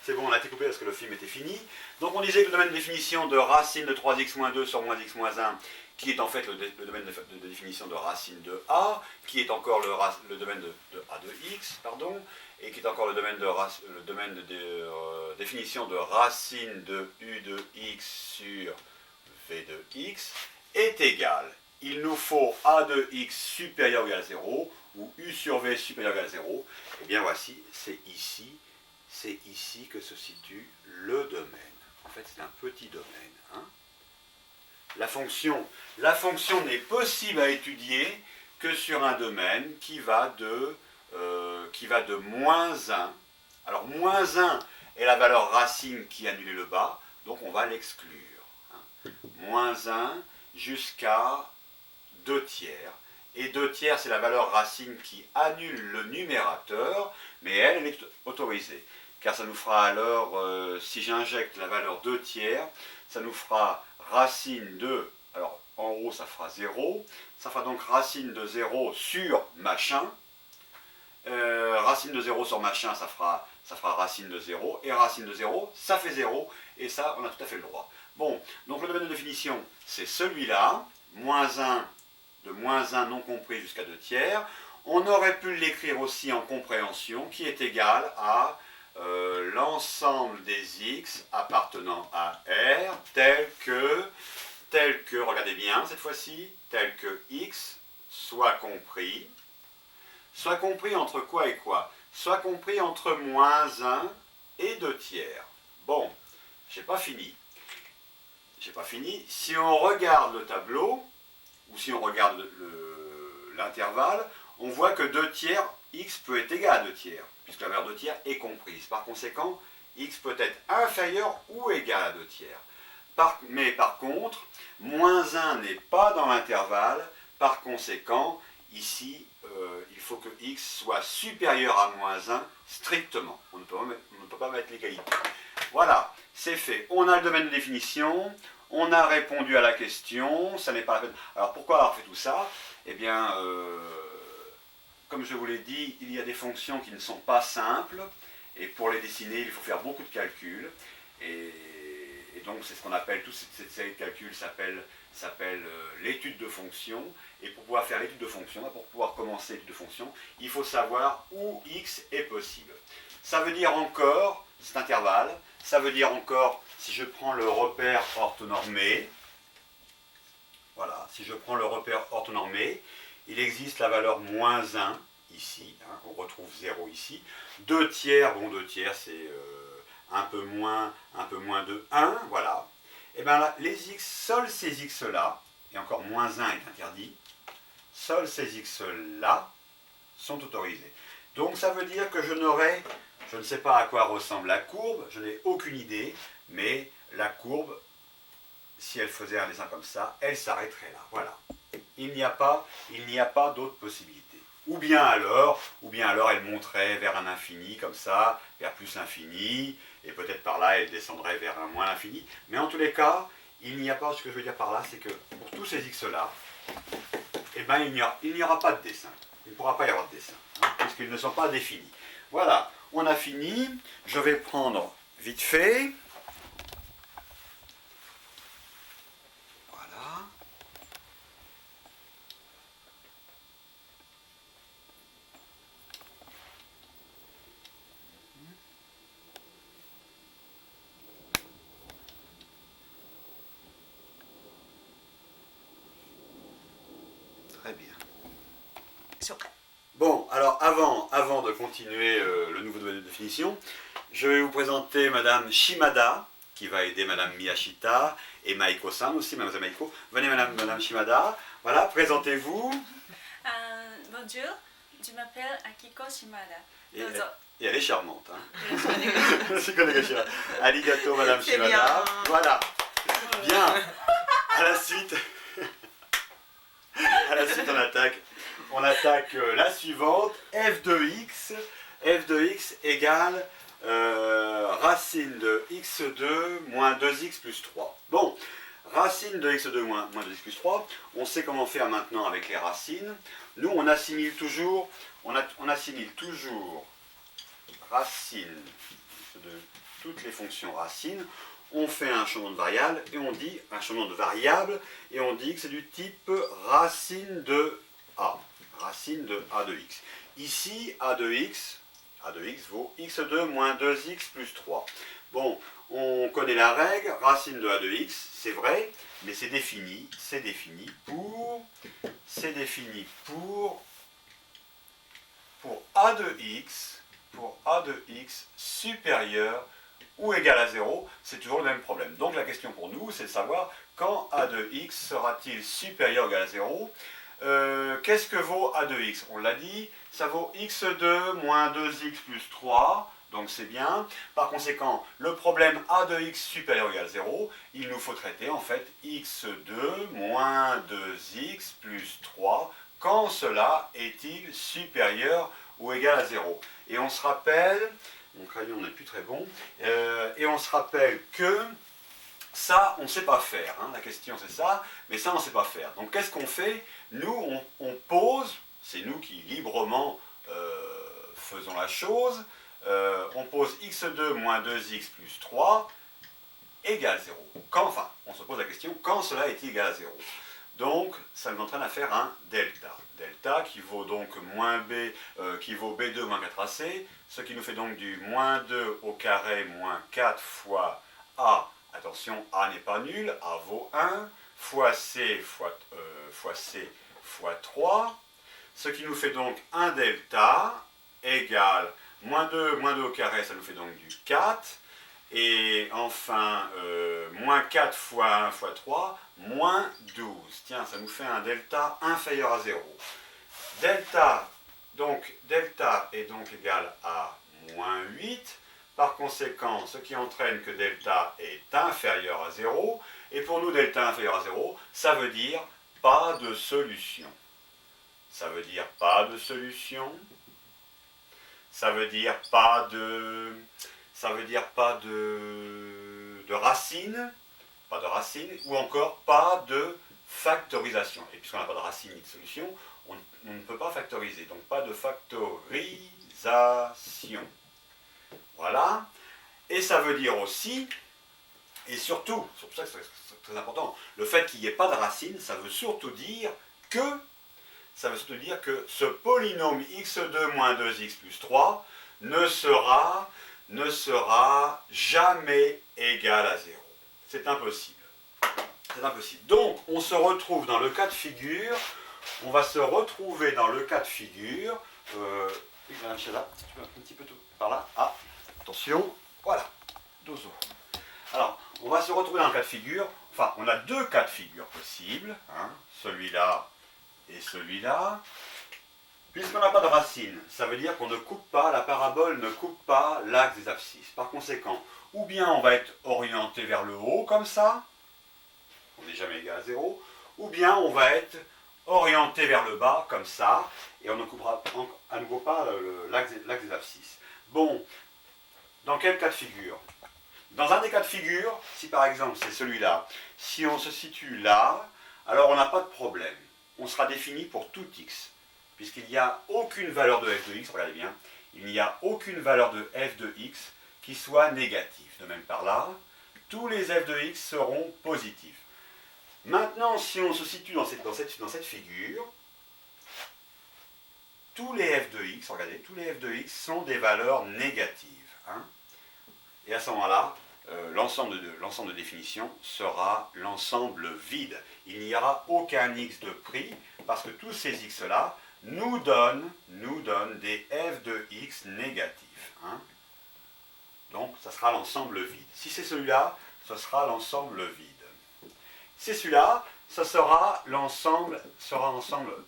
c'est bon, on a été coupé parce que le film était fini. Donc on disait que le domaine de définition de racine de 3x-2 sur moins x-1, qui est en fait le domaine de définition de racine de A, qui est encore le domaine de A de x, pardon, et qui est encore le domaine de définition de racine de U de x sur V de x, est égal. Il nous faut A de x supérieur ou égal à 0, ou U sur V supérieur ou égal à 0. Et bien voici, c'est ici que se situe le domaine. En fait, c'est un petit domaine. Hein. La fonction n'est possible à étudier que sur un domaine qui va de moins 1. Alors, moins 1 est la valeur racine qui annule le bas, donc on va l'exclure. Hein. Moins 1 jusqu'à 2 tiers. Et 2 tiers, c'est la valeur racine qui annule le numérateur, mais elle est autorisée. Car ça nous fera alors, si j'injecte la valeur 2 tiers, ça nous fera racine de, alors en haut ça fera 0, ça fera donc racine de 0 sur machin, racine de 0 sur machin, ça fera racine de 0, et racine de 0, ça fait 0, et ça, on a tout à fait le droit. Bon, donc le domaine de définition, c'est celui-là, moins 1, de moins 1 non compris jusqu'à 2 tiers. On aurait pu l'écrire aussi en compréhension, qui est égal à l'ensemble des x appartenant à R, tel que, regardez bien cette fois-ci, tel que x soit compris entre quoi et quoi? Soit compris entre moins 1 et 2 tiers. Bon, j'ai pas fini. Si on regarde le tableau, ou si on regarde l'intervalle, on voit que 2 tiers, x peut être égal à 2 tiers, puisque la valeur 2 tiers est comprise. Par conséquent, x peut être inférieur ou égal à 2 tiers. Mais par contre, moins 1 n'est pas dans l'intervalle, par conséquent, ici, il faut que x soit supérieur à moins 1 strictement. On ne peut pas mettre l'égalité. Voilà, c'est fait. On a le domaine de définition, on a répondu à la question, ça n'est pas la peine. Alors pourquoi avoir fait tout ça? Eh bien, comme je vous l'ai dit, il y a des fonctions qui ne sont pas simples, et pour les dessiner, il faut faire beaucoup de calculs, et donc c'est ce qu'on appelle, toute cette série de calculs s'appelle l'étude de fonctions, et pour pouvoir faire l'étude de fonctions, pour pouvoir commencer l'étude de fonctions, il faut savoir où x est possible. Ça veut dire encore, cet intervalle, ça veut dire encore, si je prends le repère orthonormé, voilà, si je prends le repère orthonormé, il existe la valeur moins 1 ici, hein, on retrouve 0 ici. 2 tiers, bon 2 tiers c'est un peu moins de 1, voilà. Et bien là, les x, seuls ces x là, et encore moins 1 est interdit, seuls ces x là sont autorisés. Donc ça veut dire que je ne sais pas à quoi ressemble la courbe, je n'ai aucune idée, mais la courbe, si elle faisait un dessin comme ça, elle s'arrêterait là, voilà. Il n'y a pas d'autre possibilité. Ou bien alors elle monterait vers un infini, comme ça, vers plus l'infini, et peut-être par là elle descendrait vers un moins l'infini. Mais en tous les cas, il n'y a pas, ce que je veux dire par là, c'est que pour tous ces x-là, eh ben, il n'y aura pas de dessin. Il ne pourra pas y avoir de dessin, hein, puisqu'ils ne sont pas définis. Voilà, on a fini. Je vais prendre vite fait. Voilà. Très bien. Bon, alors avant de continuer le nouveau domaine de définition, je vais vous présenter Madame Shimada, qui va aider Madame Miyashita, et Maiko-san aussi, Mademoiselle Maiko. Venez Madame Shimada, voilà, présentez-vous. Bonjour, je m'appelle Akiko Shimada. Et elle est charmante. Hein. Arigato Madame Shimada. Bien. Voilà. Bien. À la suite, on attaque la suivante, f de x égale racine de x2 moins 2x plus 3. Bon, racine de x2 moins 2x plus 3, on sait comment faire maintenant avec les racines. Nous, on assimile toujours racine de toutes les fonctions racines, on fait un changement de variable et on dit un changement de variable et on dit que c'est du type racine de a, racine de a de x. Ici, a de x vaut x2 moins 2x plus 3. Bon, on connaît la règle, racine de a de x, c'est vrai, mais c'est défini pour a de x supérieur ou égal à 0, c'est toujours le même problème. Donc la question pour nous, c'est de savoir quand a de x sera-t-il supérieur ou égal à 0. Qu'est-ce que vaut a de x? On l'a dit, ça vaut x2 moins 2x plus 3, donc c'est bien. Par conséquent, le problème a de x supérieur ou égal à 0, il nous faut traiter en fait x2 moins 2x plus 3, quand cela est-il supérieur ou égal à 0. Et on se rappelle, mon crayon n'est plus très bon, et on se rappelle que ça, on ne sait pas faire, hein. La question c'est ça, mais ça on ne sait pas faire. Donc qu'est-ce qu'on fait? Nous, on pose, c'est nous qui librement faisons la chose, on pose x2 moins 2x plus 3 égale 0. Enfin, on se pose la question, quand cela est égal à 0. Donc, ça nous entraîne à faire un delta. Delta qui vaut donc qui vaut b2 moins 4ac, ce qui nous fait donc du moins 2 au carré moins 4 fois a. Attention, a n'est pas nul, a vaut 1, fois c fois 3, ce qui nous fait donc un delta égale moins 2 au carré, ça nous fait donc du 4, et enfin, moins 4 fois 1 fois 3, moins 12. Tiens, ça nous fait un delta inférieur à 0. Delta est donc égal à moins 8. Par conséquent, ce qui entraîne que delta est inférieur à 0. Et pour nous, delta inférieur à 0, ça veut dire pas de solution. Ça veut dire pas de solution. Ça veut dire pas de racine, ou encore pas de factorisation. Et puisqu'on n'a pas de racine ni de solution, on ne peut pas factoriser. Donc pas de factorisation. Voilà. Et ça veut dire aussi, et surtout, c'est pour ça que c'est très important, le fait qu'il n'y ait pas de racine, ça veut surtout dire que ce polynôme x2 moins 2x plus 3 ne sera jamais égal à 0. C'est impossible. C'est impossible. Donc, on se retrouve dans le cas de figure, oui, Madame Chela, tu peux un petit peu tout par là. Ah, attention, voilà, dozo. Alors, on va se retrouver dans le cas de figure, enfin, on a deux cas de figure possibles, hein, celui-là et celui-là. Puisqu'on n'a pas de racine, ça veut dire qu'on ne coupe pas, la parabole ne coupe pas l'axe des abscisses. Par conséquent, ou bien on va être orienté vers le haut, comme ça, on n'est jamais égal à 0, ou bien on va être orienté vers le bas, comme ça, et on ne coupera à nouveau pas l'axe des abscisses. Bon, dans quel cas de figure? Dans un des cas de figure, si par exemple c'est celui-là, si on se situe là, alors on n'a pas de problème. On sera défini pour tout x. Puisqu'il n'y a aucune valeur de f de x, regardez bien, il n'y a aucune valeur de f de x qui soit négative. De même par là, tous les f de x seront positifs. Maintenant, si on se situe dans cette figure, tous les f de x, regardez, tous les f de x sont des valeurs négatives. Hein. Et à ce moment-là, l'ensemble de définition sera l'ensemble vide. Il n'y aura aucun x de pris, parce que tous ces x-là nous donnent des f de x négatifs. Hein. Donc, ça sera l'ensemble vide. Si c'est celui-là, ce sera l'ensemble vide. Si c'est celui-là, ça sera l'ensemble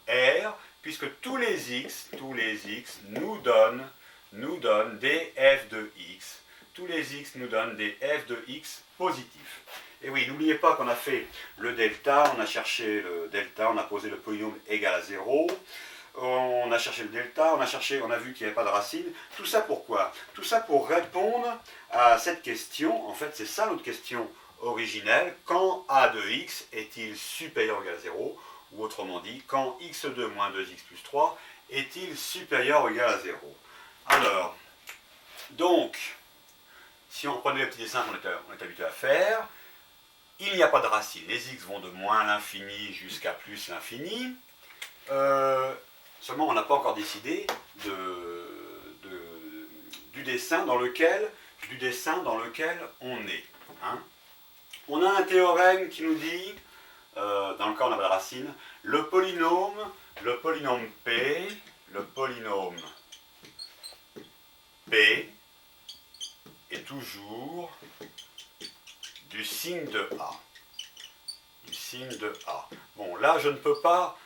R, puisque tous les x nous donnent des f de x. Tous les x nous donnent des f de x positifs. Et oui, n'oubliez pas qu'on a fait le delta, on a cherché le delta, on a posé le polynôme égal à 0. On a cherché le delta, on a vu qu'il n'y avait pas de racine. Tout ça pourquoi? Tout ça pour répondre à cette question. En fait, c'est ça notre question originelle. Quand a de x est-il supérieur ou égal à 0? Ou autrement dit, quand x2 moins 2x plus 3 est-il supérieur ou égal à 0? Alors, si on reprenait le petit dessin qu'on est habitué à faire, il n'y a pas de racine. Les x vont de moins l'infini jusqu'à plus l'infini. Seulement, on n'a pas encore décidé du dessin dans lequel on est. Hein. On a un théorème qui nous dit, dans le cas où on n'a pas de racine, le polynôme P est toujours du signe de A. Bon, là, je ne peux pas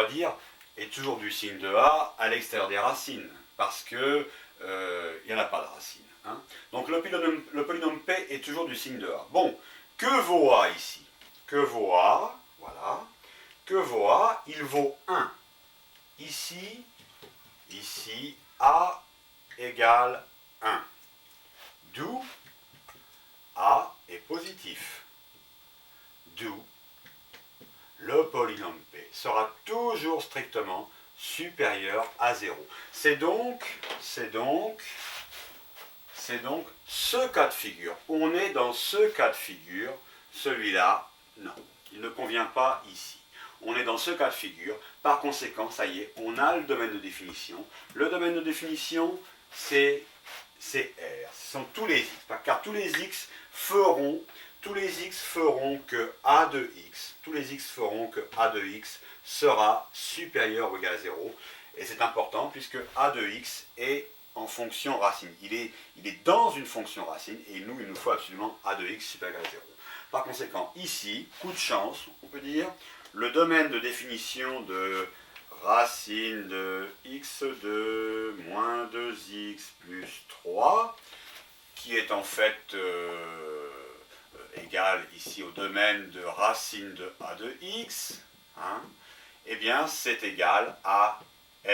dire est toujours du signe de A à l'extérieur des racines, parce que il n'y en a pas de racine. Hein. Donc le polynôme P est toujours du signe de A. Bon, que vaut A ici? Que vaut A? Voilà. Que vaut A? Il vaut 1. Ici, A égale 1. D'où A est positif. D'où le polynôme P sera toujours strictement supérieur à 0. C'est donc ce cas de figure. On est dans ce cas de figure. Celui-là, non, il ne convient pas ici. On est dans ce cas de figure. Par conséquent, ça y est, on a le domaine de définition. Le domaine de définition, c'est R. Ce sont tous les x, car tous les x feront que A de x, sera supérieur ou égal à 0. Et c'est important puisque A de x est en fonction racine. Il est dans une fonction racine et il nous faut absolument A de x supérieur à 0. Par conséquent, ici, coup de chance, on peut dire, le domaine de définition de racine de x de moins 2x plus 3, qui est en fait égal ici au domaine de racine de A de x, hein, eh bien c'est égal à R.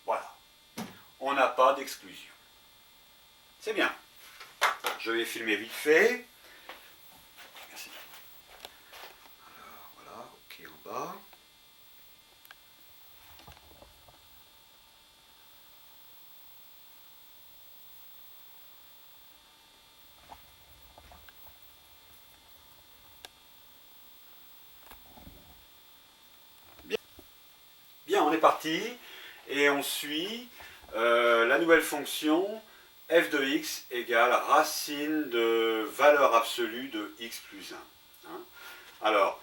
Voilà. On n'a pas d'exclusion. C'est bien. Je vais filmer vite fait. Merci. Alors voilà, ok en bas. Bien, on est parti et on suit la nouvelle fonction f de x égale racine de valeur absolue de x plus 1. Hein. Alors,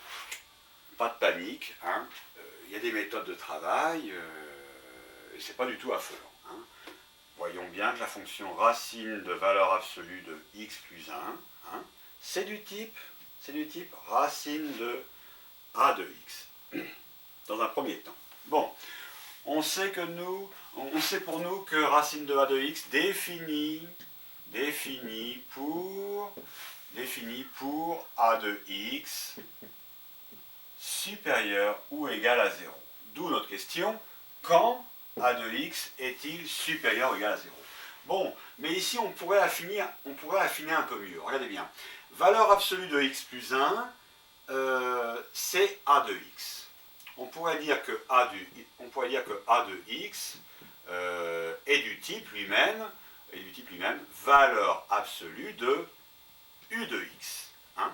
pas de panique, hein. Y a des méthodes de travail et c'est pas du tout affolant. Hein. Voyons bien que la fonction racine de valeur absolue de x plus 1, hein, c'est du type racine de a de x, dans un premier temps. Bon, on sait pour nous que racine de a de x définit pour a de x supérieur ou égal à 0. D'où notre question, quand a de x est-il supérieur ou égal à 0? Bon, mais ici on pourrait affiner un peu mieux. Regardez bien. Valeur absolue de x plus 1, c'est a de x. On pourrait dire que a de x est du type lui-même valeur absolue de u de x. Hein.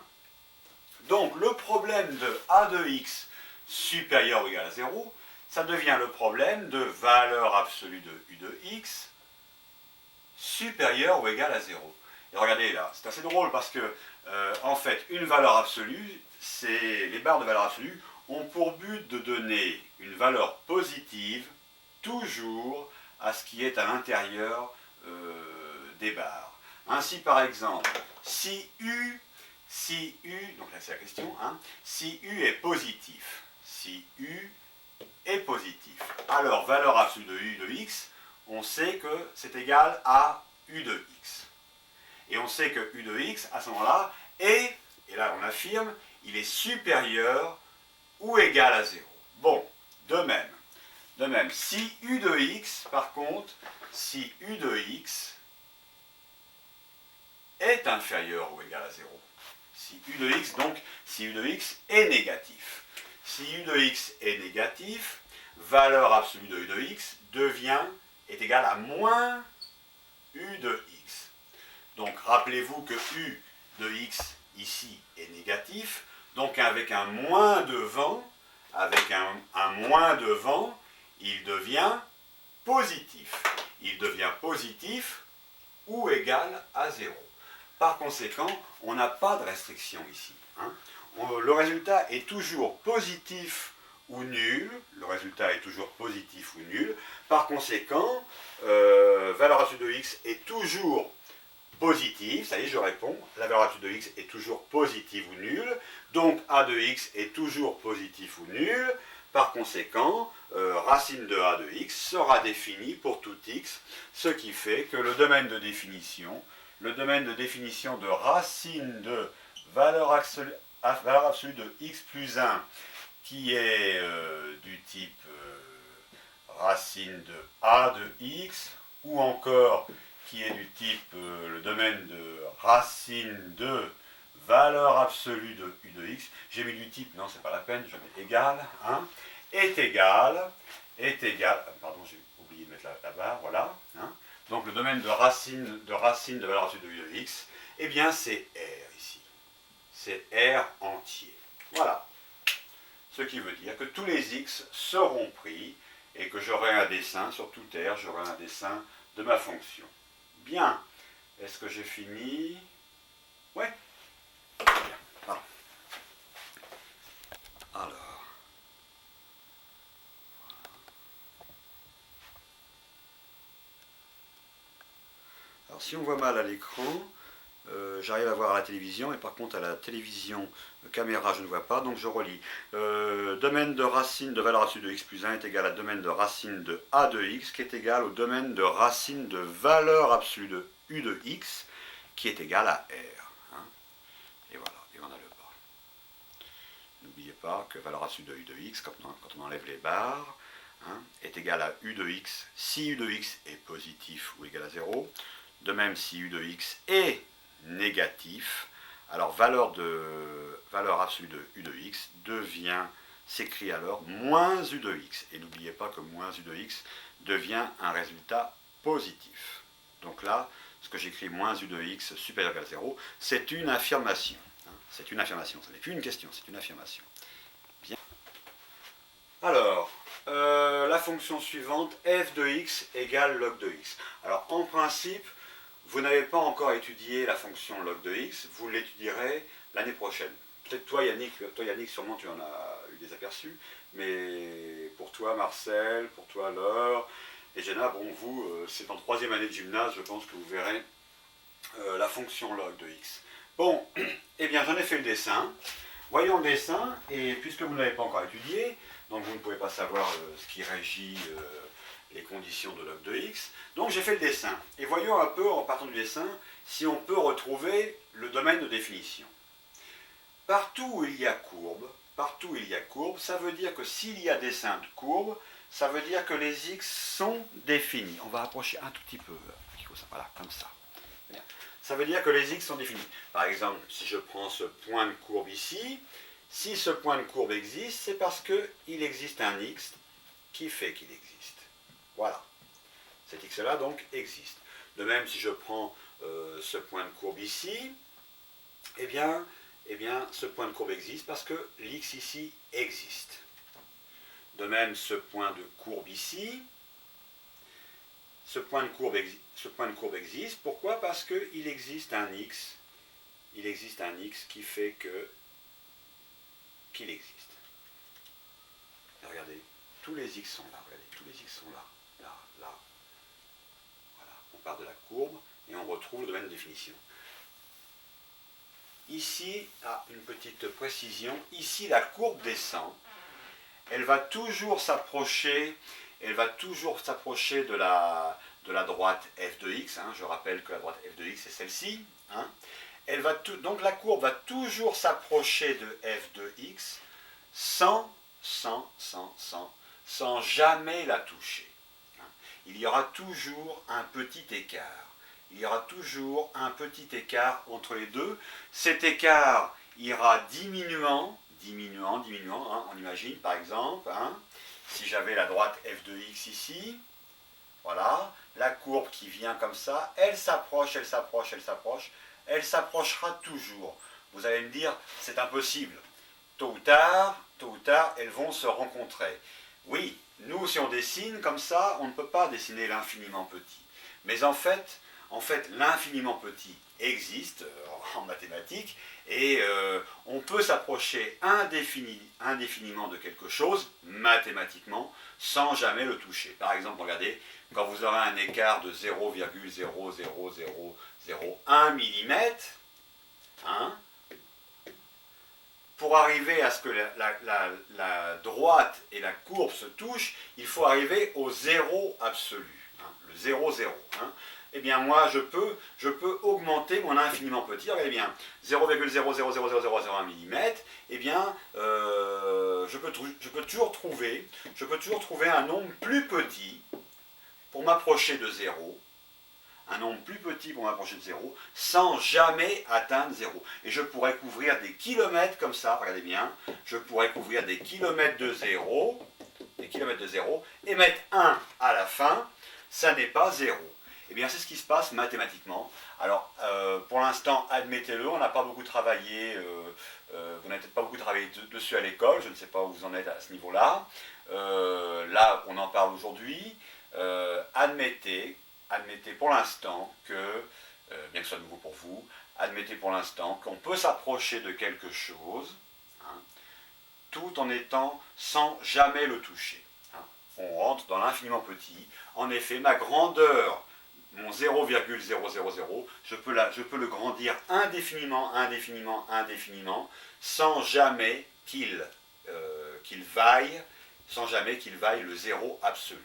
Donc le problème de a de x supérieur ou égal à 0, ça devient le problème de valeur absolue de u de x supérieur ou égal à 0. Et regardez là, c'est assez drôle parce que en fait une valeur absolue, les barres de valeur absolue ont pour but de donner une valeur positive toujours à ce qui est à l'intérieur des barres. Ainsi par exemple, si U, donc là c'est la question, hein, si U est positif, alors valeur absolue de U de x, on sait que c'est égal à U de x. Et on sait que U de x, à ce moment-là, et là on affirme, il est supérieur ou égal à 0. Bon, de même, si U de x, par contre, si U de x est inférieur ou égal à 0, si U de x, donc, si U de x est négatif. Si U de x est négatif, valeur absolue de U de x est égale à moins U de x. Donc rappelez-vous que u de x ici est négatif, donc avec un moins devant, il devient positif. Il devient positif ou égal à 0. Par conséquent, on n'a pas de restriction ici. Hein. Le résultat est toujours positif ou nul. Le résultat est toujours positif ou nul. Par conséquent, valeur absolue de x est toujours positive. Ça y est, je réponds. La valeur absolue de x est toujours positive ou nulle. Donc a de x est toujours positif ou nul. Par conséquent, racine de a de x sera définie pour tout x, ce qui fait que le domaine de définition de racine de valeur absolue de x plus 1, qui est du type racine de a de x, ou encore qui est du type le domaine de racine de valeur absolue de u de x, j'ai mis du type, non c'est pas la peine, je mets égal, hein, est égal, pardon j'ai oublié de mettre la barre, voilà, hein. Donc le domaine de racine de valeur absolue de u de x, eh bien c'est R ici, c'est R entier, voilà. Ce qui veut dire que tous les x seront pris et que j'aurai un dessin, sur tout R, j'aurai un dessin de ma fonction. Bien, est-ce que j'ai fini? Ouais. Bien. Pardon. Alors, si on voit mal à l'écran, j'arrive à voir à la télévision, et par contre à la télévision caméra je ne vois pas, donc je relis. Domaine de racine de valeur absolue de x plus 1 est égal à domaine de racine de a de x, qui est égal au domaine de racine de valeur absolue de u de x, qui est égal à r. Hein. Et voilà, et on a le bas. N'oubliez pas que valeur absolue de u de x, quand on enlève les barres, hein, est égal à u de x si u de x est positif ou égal à 0. De même, si u de x est négatif, alors valeur absolue de u de x s'écrit alors moins u de x. Et n'oubliez pas que moins u de x devient un résultat positif. Donc là, ce que j'écris moins u de x supérieur ou égal à 0, c'est une affirmation. C'est une affirmation, ce n'est plus une question, c'est une affirmation. Bien. Alors, la fonction suivante, f de x égale log de x. Alors en principe, vous n'avez pas encore étudié la fonction log de x, vous l'étudierez l'année prochaine. Peut-être toi Yannick, sûrement tu en as eu des aperçus, mais pour toi Marcel, pour toi Laure et Jenna, bon vous, c'est en 3e année de gymnase, je pense que vous verrez la fonction log de x. Bon, eh bien j'en ai fait le dessin. Voyons le dessin, et puisque vous ne l'avez pas encore étudié, donc vous ne pouvez pas savoir ce qui régit les conditions de log de x. Donc j'ai fait le dessin. Et voyons un peu, en partant du dessin, si on peut retrouver le domaine de définition. Partout où il y a courbe, ça veut dire que s'il y a dessin de courbe, ça veut dire que les x sont définis. On va approcher un tout petit peu. Voilà, comme ça. Ça veut dire que les x sont définis. Par exemple, si je prends ce point de courbe ici, si ce point de courbe existe, c'est parce qu'il existe un x qui fait qu'il existe. Voilà. Cet x-là, donc, existe. De même, si je prends ce point de courbe ici, eh bien, ce point de courbe existe parce que l'x ici existe. De même, ce point de courbe ici, ce point de courbe existe. Pourquoi? Parce qu'il existe un x. Il existe un x qui fait qu'il existe. Et regardez, tous les x sont là. Regardez, tous les x sont là. Là, là. Voilà. On part de la courbe et on retrouve le domaine de définition. Ici, une petite précision. Ici, la courbe descend. Elle va toujours s'approcher. De la droite f de x, hein. Je rappelle que la droite f de x est celle-ci. Hein. Donc la courbe va toujours s'approcher de f de x sans jamais la toucher. Hein. Il y aura toujours un petit écart. Entre les deux. Cet écart ira diminuant. Hein. On imagine par exemple, hein, si j'avais la droite f de x ici, voilà, la courbe qui vient comme ça, elle s'approche, elle s'approche, elle s'approche, elle s'approchera toujours. Vous allez me dire, c'est impossible. Tôt ou tard, elles vont se rencontrer. Oui, nous, si on dessine comme ça, on ne peut pas dessiner l'infiniment petit. Mais en fait l'infiniment petit existe en mathématiques et on peut s'approcher indéfiniment de quelque chose, mathématiquement, sans jamais le toucher. Par exemple, regardez, quand vous aurez un écart de 0,00001 mm, hein, pour arriver à ce que la droite et la courbe se touchent, il faut arriver au zéro absolu, hein, le 0, 0. Hein. Eh bien moi, je peux augmenter mon infiniment petit. Regardez bien, 0,00001 mm, eh bien, je peux toujours trouver un nombre plus petit pour m'approcher de 0, un nombre plus petit pour m'approcher de 0, sans jamais atteindre 0. Et je pourrais couvrir des kilomètres comme ça, regardez bien, je pourrais couvrir des kilomètres de 0, et mettre 1 à la fin, ça n'est pas 0. Eh bien, c'est ce qui se passe mathématiquement. Alors, pour l'instant, admettez-le, on n'a pas beaucoup travaillé, vous n'avez peut-être pas beaucoup travaillé dessus à l'école, je ne sais pas où vous en êtes à ce niveau-là. Là, on en parle aujourd'hui. Admettez pour l'instant que, bien que ce soit nouveau pour vous, admettez pour l'instant qu'on peut s'approcher de quelque chose, hein, tout en étant sans jamais le toucher. Hein. On rentre dans l'infiniment petit. En effet, ma grandeur, mon 0,000, je peux le grandir indéfiniment, sans jamais qu'il vaille le zéro absolu.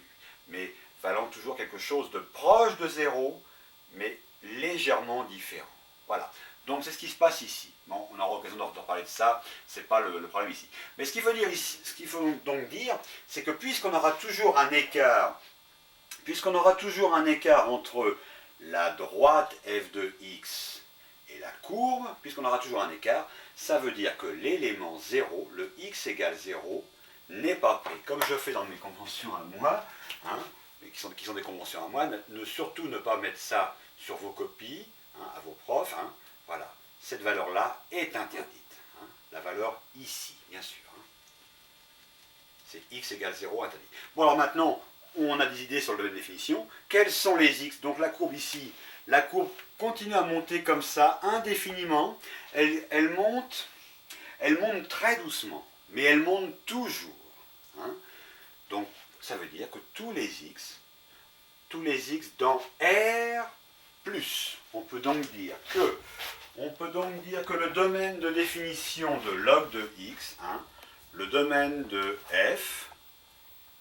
Mais valant toujours quelque chose de proche de 0, mais légèrement différent. Voilà. Donc c'est ce qui se passe ici. Bon, on aura l'occasion de reparler de ça, c'est pas le problème ici. Mais ce qu'il faut donc dire, c'est que puisqu'on aura toujours un écart, entre la droite f de x et la courbe, puisqu'on aura toujours un écart, ça veut dire que l'élément 0, le x égale 0, n'est pas pris. Comme je fais dans mes conventions à moi, hein, qui sont des conventions à moi, surtout ne pas mettre ça sur vos copies, hein, à vos profs, hein, voilà, cette valeur-là est interdite, hein, la valeur ici, bien sûr, hein. C'est x égale 0 interdit. Bon alors maintenant, on a des idées sur le domaine de définition, quels sont les x? Donc la courbe ici, la courbe continue à monter comme ça, indéfiniment, elle monte très doucement, mais elle monte toujours, hein. Donc ça veut dire que tous les x dans R+, on peut donc dire que le domaine de définition de log de x, hein, le domaine de f,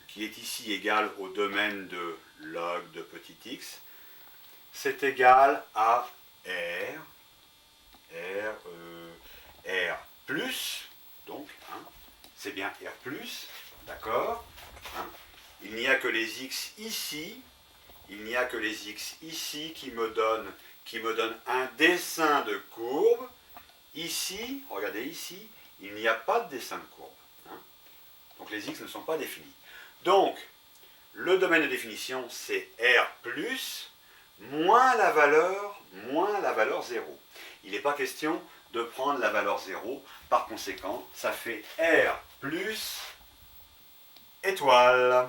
qui est ici égal au domaine de log de petit x, c'est égal à R+, donc, hein, c'est bien R+, d'accord, hein. Il n'y a que les x ici, qui me donnent un dessin de courbe. Ici, regardez ici, il n'y a pas de dessin de courbe, hein. Donc les x ne sont pas définis. Donc, le domaine de définition, c'est R+, moins la valeur 0. Il n'est pas question de prendre la valeur 0, par conséquent, ça fait R plus étoile.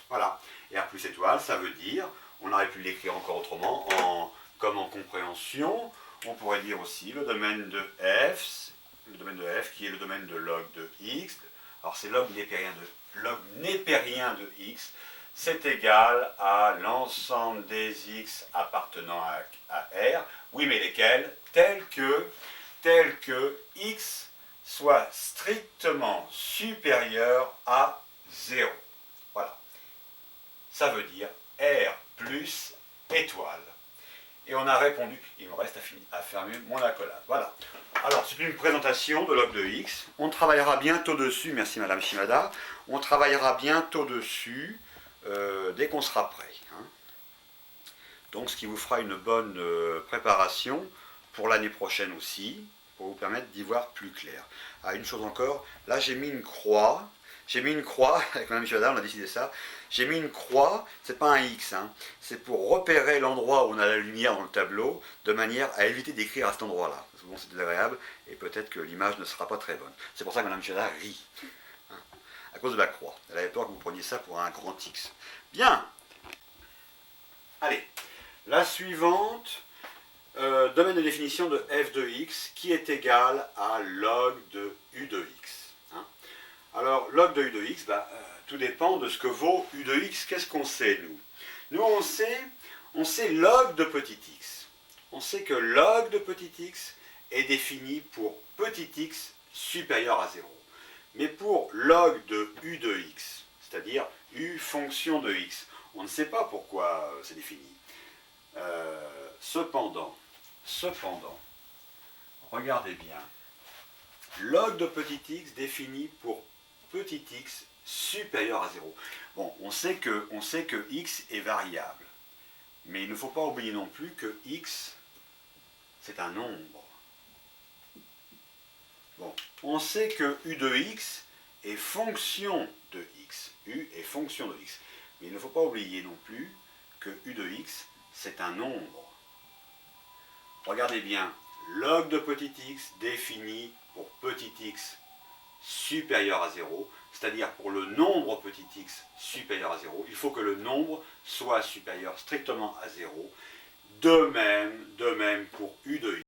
Voilà. R plus étoile, ça veut dire, on aurait pu l'écrire encore autrement, comme en compréhension, on pourrait dire aussi le domaine de f qui est le domaine de log de x. Alors c'est log népérien de x, c'est égal à l'ensemble des x appartenant à R. Oui, mais lesquels? Tels que x soit strictement supérieur à 0. Voilà. Ça veut dire R plus étoile. Et on a répondu, il me reste à fermer mon accolade. Voilà. Alors, c'est une présentation de log de x. On travaillera bientôt dessus, merci Madame Shimada, on travaillera bientôt dessus dès qu'on sera prêt, hein. Donc, ce qui vous fera une bonne préparation pour l'année prochaine aussi, pour vous permettre d'y voir plus clair. Ah, une chose encore, là j'ai mis une croix, j'ai mis une croix, avec Mme Michel, on a décidé ça, j'ai mis une croix, c'est pas un X, hein, c'est pour repérer l'endroit où on a la lumière dans le tableau, de manière à éviter d'écrire à cet endroit-là. Souvent c'est désagréable, et peut-être que l'image ne sera pas très bonne. C'est pour ça que Mme Michel rit, hein, à cause de la croix. Elle avait peur que vous preniez ça pour un grand X. Bien. Allez, la suivante, domaine de définition de f de x qui est égal à log de u de x. Hein. Alors, log de u de x, tout dépend de ce que vaut u de x. Qu'est-ce qu'on sait, nous? Nous, on sait log de petit x. On sait que log de petit x est défini pour petit x supérieur à 0. Mais pour log de u de x, c'est-à-dire u fonction de x, on ne sait pas pourquoi c'est défini. Cependant, regardez bien, log de petit x défini pour petit x supérieur à 0. Bon, on sait que x est variable, mais il ne faut pas oublier non plus que x, c'est un nombre. Bon, on sait que u de x est fonction de x. U est fonction de x. Mais il ne faut pas oublier non plus que u de x, c'est un nombre. Regardez bien, log de petit x défini pour petit x supérieur à 0, c'est-à-dire pour le nombre petit x supérieur à 0, il faut que le nombre soit supérieur strictement à 0. De même pour u de x.